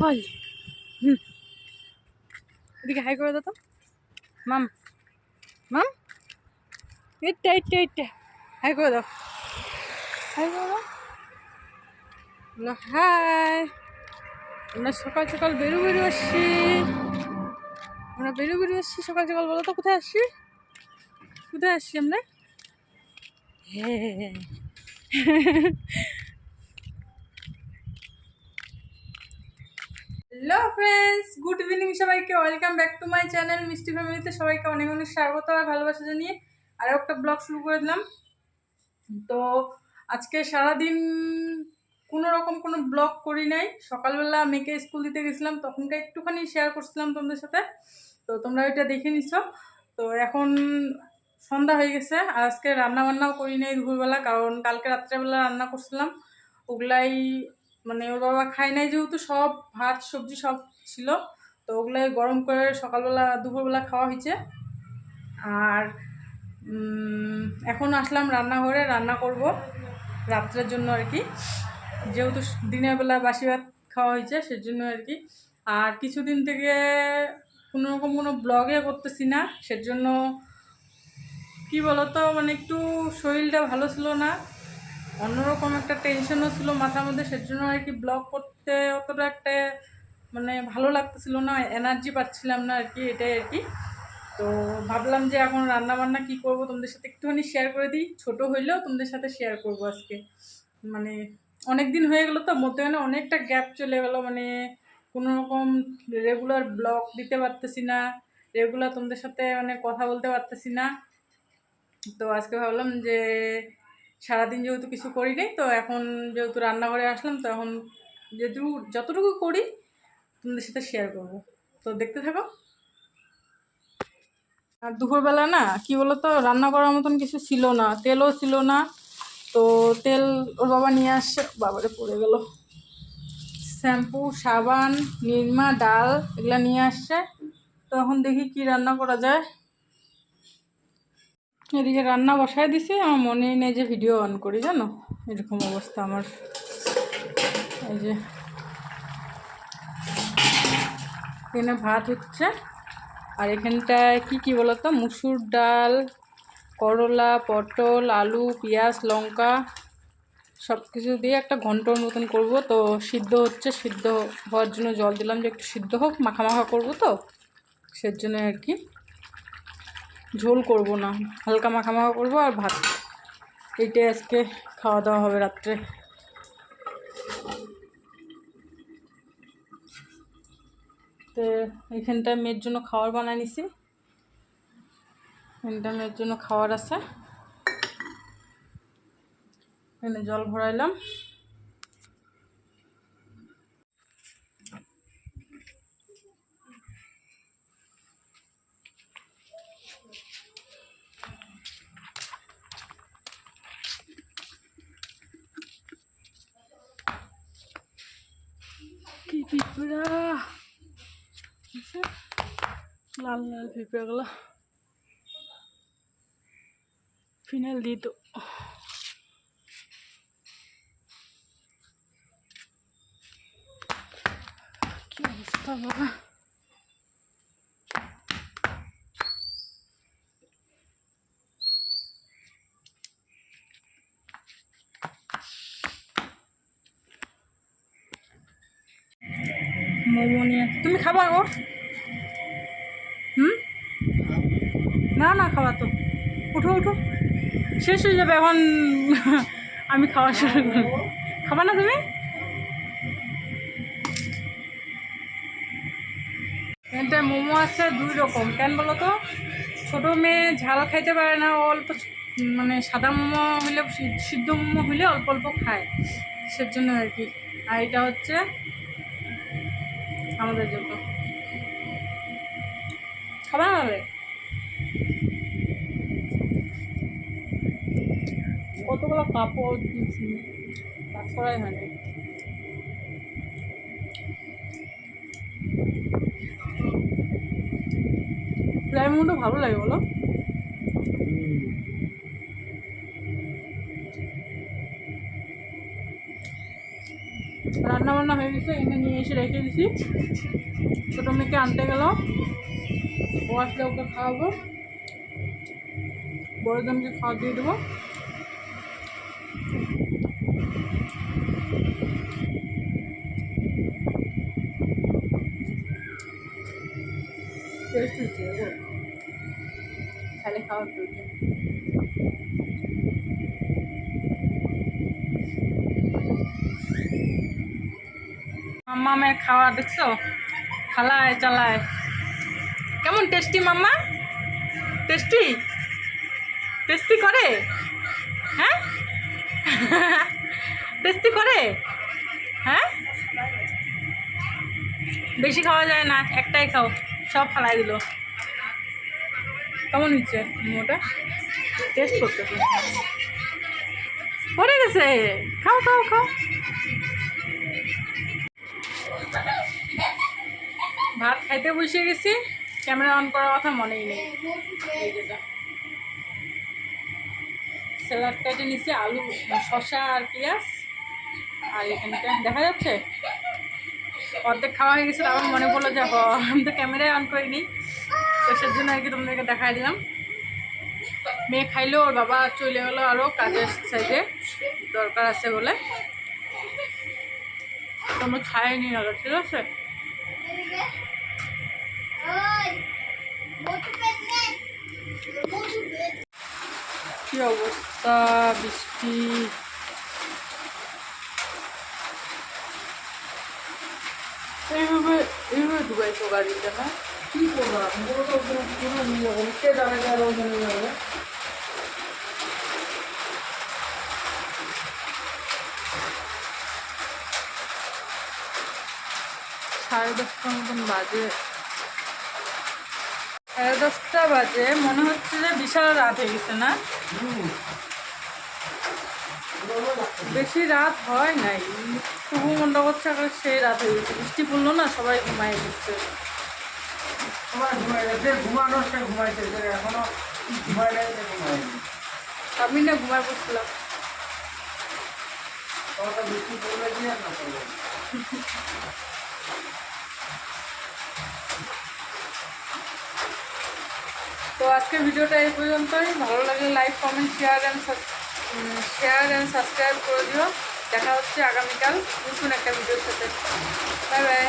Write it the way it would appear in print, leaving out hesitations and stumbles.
ভাই হুম এদিকে হাই করে দাও তো মাম মাম এটা এটা এটা হাই করে দাও হাই করে দাও বলো হাই। আমরা সকাল সকাল বেরো আসছি, আমরা বেরো আসছি সকাল সকাল। বলো তো কোথায় আসছি, কোথায় আসছি আমরা? হ্যাঁ হ্যালো ফ্রেন্ডস, গুড ইভিনিং সবাইকে। Welcome back to my channel মিষ্টি ফ্যামিলিতে। সবাইকে অনেক অনেক স্বাগত আর ভালোবাসা জানিয়ে আরও একটা ব্লগ শুরু করে দিলাম। তো আজকে সারাদিন কোনো রকম কোনো ব্লগ করি নাই। সকালবেলা মেয়েকে স্কুল দিতে গেছিলাম, তখনটা একটুখানি শেয়ার করছিলাম তোমাদের সাথে, তো তোমরা ওইটা দেখে নিছো। তো এখন সন্ধ্যা হয়ে গেছে আর আজকে রান্না বান্নাও করি নাই দুপুরবেলা, কারণ কালকে রাত্রেবেলা রান্না করছিলাম ওগুলাই, মানে ওর বাবা খায় নাই যেহেতু, সব ভাত সবজি সব ছিল, তো ওগুলাই গরম করে সকালবেলা দুপুরবেলা খাওয়া হয়েছে। আর এখন আসলাম রান্নাঘরে, রান্না করব রাত্রের জন্য আর কি, যেহেতু দিনের বেলা বাসি ভাত খাওয়া হয়েছে সেজন্য আর কি। আর কিছুদিন থেকে কোনো রকম কোনো ব্লগে করতেছি না, সেজন্য কি বলতো, মানে একটু শরীরটা ভালো ছিল না, অন্যরকম একটা টেনশনও ছিল মাথার মধ্যে, সেজন্য আর কি ব্লগ করতে অতটা একটা মানে ভালো লাগতেছিল না, এনার্জি পাচ্ছিলাম না আর কি, এটাই আর কি। তো ভাবলাম যে এখন রান্না বান্না কী করবো তোমাদের সাথে একটুখানি শেয়ার করে দিই, ছোটো হইলেও তোমাদের সাথে শেয়ার করবো আজকে। মানে অনেক দিন হয়ে গেলো তো, মধ্যখানে অনেকটা গ্যাপ চলে গেলো, মানে কোনো রকম রেগুলার ব্লগ দিতে পারতেছি না, রেগুলার তোমাদের সাথে মানে কথা বলতে পারতেছি না। তো আজকে ভাবলাম যে সারাদিন যেহেতু কিছু করি নাই, তো এখন যেহেতু রান্নাঘরে আসলাম, তো এখন যতটুকু করি তোমাদের সাথে শেয়ার করব, তো দেখতে থাকো। আর দুপুরবেলা না কি বলতো, রান্না করার মতন কিছু ছিল না, তেলও ছিল না। তো তেল ওর বাবা নিয়ে আসছে, বাবারে পড়ে গেল, শ্যাম্পু সাবান নিরমা ডাল এগুলো নিয়ে আসছে। তো এখন দেখি কি রান্না করা যায়। এদিকে রান্না বসায় দিছি, আমার মনেই নেই যে ভিডিও অন করি, জানো এরকম অবস্থা আমার। এই যে এখানে ভাত হচ্ছে, আর এখানটায় কি বলতো, মুসুর ডাল, করলা, পটল, আলু, পেঁয়াজ, লঙ্কা সব কিছু দিয়ে একটা ঘন্টর মতন করব। তো সিদ্ধ হচ্ছে, সিদ্ধ হওয়ার জন্য জল দিলাম যে একটু সিদ্ধ হোক, মাখা মাখা করবো, তো সেজন্য আর কি, ঝোল করব না, হালকা মাখা মাখা করবো। আর ভাত, এইটাই আজকে খাওয়া দাওয়া হবে রাত্রে। তো এইখানটায় মেয়ের জন্য খাবার বানাই নিছি, এখানটা মেয়ের জন্য খাবার আছে, এখানে জল ভরাইলাম। কি পিঁপড়া, লাল লাল পিঁপড়াগুলো, ফিনাইল দিত। কি অবস্থা বাবা, মোমো নিয়ে তুমি খাবা গো? না না খাওয়া তো, উঠো উঠো, শেষ হয়ে যাবে এখন আমি খাওয়া শুরু করবো। খাবা না তুমি? এখানটা মোমো আছে দুই রকম, কেন বলো তো, ছোটো মেয়ে ঝাল খাইতে পারে না, অল্প মানে সাদা মোমো হইলে, সিদ্ধ মোমো হইলে অল্প অল্প খায়, সেজন্য আর কি। আর এটা হচ্ছে আমাদের জন্য, খাবার হবে। কতগুলো কাপড় কাজ করাই হয়নি। প্রাইমুন্ডও ভালো লাগে বলো, রান্না বান্না হয়ে গেছে, এনে নিয়ে এসে রেখে দিছি। ছোটো মেয়েকে আনতে গেল, ও আসলে ওকে খাওয়াবো, বড়জনকে খাওয়া দিয়ে দেবো। টেস্ট হচ্ছে খালে খাওয়া চলছে। মাম্মা মেয়ের খাওয়া দেখছো, খালায় চালায়। কেমন টেস্টি মাম্মা? টেস্টি টেস্টি করে? হ্যাঁ টেস্টি করে? হ্যাঁ, বেশি খাওয়া যায় না, একটাই খাও, সব ফালাই দিল। কেমন হচ্ছে মোটা? টেস্ট করতেছে, পড়ে গেছে। খাও খাও খাও। ভাত খাইতে বসে গেছি, ক্যামেরা অন করার কথা মনেই নেই। এই যেটা স্যালাড কাটে নিচে, আলু, শসা আর পেঁয়াজ। আর এখানটা দেখা যাচ্ছে অর্ধেক খাওয়া হয়ে গেছে, তারপর মনে পড়লো যে আমি তো ক্যামেরায় অন করিনি, তো সের জন্য আর কি তোমাদেরকে দেখাই দিলাম। মেয়ে খাইলো, ওর বাবা চলে গেলো আরও কাজের সাইডে, দরকার আছে বলে। তোমরা খাইনি আলো, ঠিক আছে? কি অবস্থা, বৃষ্টি। এইভাবে এইভাবে ডুবাইছো গাড়িটা, না কি করবা? কে দাঁড়ায় গেল ওখানে যাবে? সাড়ে 10টার মতন বাজে, 10:30 বাজে। মনে হচ্ছে যে বিশাল রাত হয়ে গেছে, না? বেশি রাত হয় নাই, তবু মনটা করছে সেই রাত হয়ে গেছে। বৃষ্টি পড়লো না, সবাই ঘুমাই গেছে। ঘুমানো সে ঘুমাইছে, এখনো ঘুমাই নাই, ঘুমাইনি। আমি না ঘুমাই পড়ছিলাম। বৃষ্টি পড়লে কি আর না পড়বে। তো আজকের ভিডিওটা এই পর্যন্তই। ভালো লাগলে like, comment, share and subscribe করে দিও। দেখা হচ্ছে আগামীকাল নতুন একটা ভিডিওর সাথে। Bye bye.